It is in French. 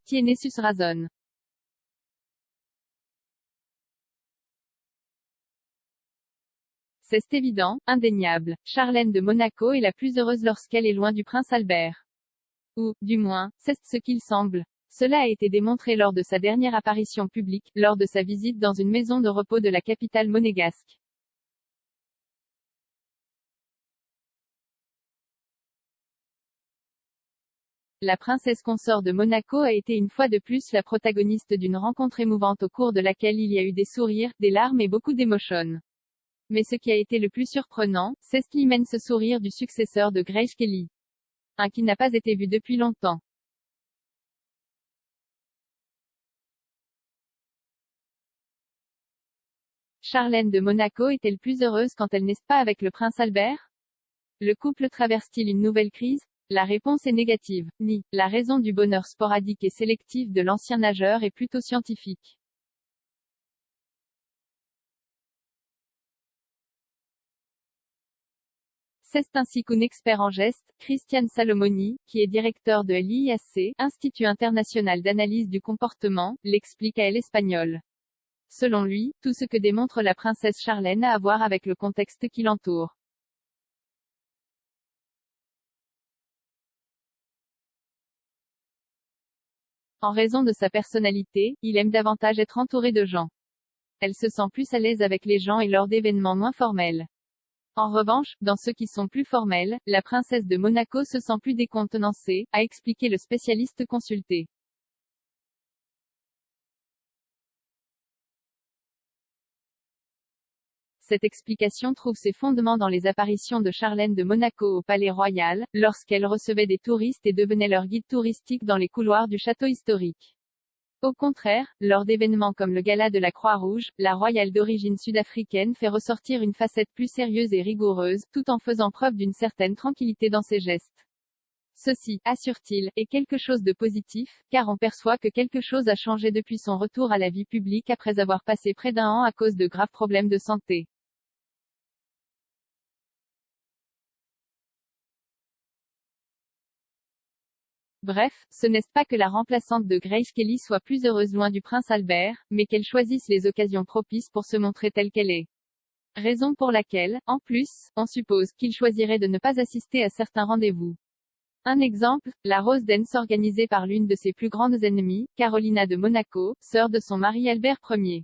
Tiene sus razón. C'est évident, indéniable. Charlène de Monaco est la plus heureuse lorsqu'elle est loin du prince Albert. Ou, du moins, c'est ce qu'il semble. Cela a été démontré lors de sa dernière apparition publique, lors de sa visite dans une maison de repos de la capitale monégasque. La princesse consort de Monaco a été une fois de plus la protagoniste d'une rencontre émouvante au cours de laquelle il y a eu des sourires, des larmes et beaucoup d'émotions. Mais ce qui a été le plus surprenant, c'est l'immense sourire du successeur de Grace Kelly. Un qui n'a pas été vu depuis longtemps. Charlène de Monaco est-elle plus heureuse quand elle n'est pas avec le prince Albert? Le couple traverse-t-il une nouvelle crise? La réponse est négative. Ni. La raison du bonheur sporadique et sélectif de l'ancien nageur est plutôt scientifique. C'est ainsi qu'un expert en gestes, Christian Salomoni, qui est directeur de l'IAC, Institut international d'analyse du comportement, l'explique à El Espagnol. Selon lui, tout ce que démontre la princesse Charlène a à voir avec le contexte qui l'entoure. En raison de sa personnalité, il aime davantage être entouré de gens. Elle se sent plus à l'aise avec les gens et lors d'événements moins formels. En revanche, dans ceux qui sont plus formels, la princesse de Monaco se sent plus décontenancée, a expliqué le spécialiste consulté. Cette explication trouve ses fondements dans les apparitions de Charlène de Monaco au Palais Royal, lorsqu'elle recevait des touristes et devenait leur guide touristique dans les couloirs du château historique. Au contraire, lors d'événements comme le Gala de la Croix-Rouge, la royale d'origine sud-africaine fait ressortir une facette plus sérieuse et rigoureuse, tout en faisant preuve d'une certaine tranquillité dans ses gestes. Ceci, assure-t-il, est quelque chose de positif, car on perçoit que quelque chose a changé depuis son retour à la vie publique après avoir passé près d'un an à cause de graves problèmes de santé. Bref, ce n'est pas que la remplaçante de Grace Kelly soit plus heureuse loin du prince Albert, mais qu'elle choisisse les occasions propices pour se montrer telle qu'elle est. Raison pour laquelle, en plus, on suppose qu'il choisirait de ne pas assister à certains rendez-vous. Un exemple, la Rose Dance organisée par l'une de ses plus grandes ennemies, Carolina de Monaco, sœur de son mari Albert Ier.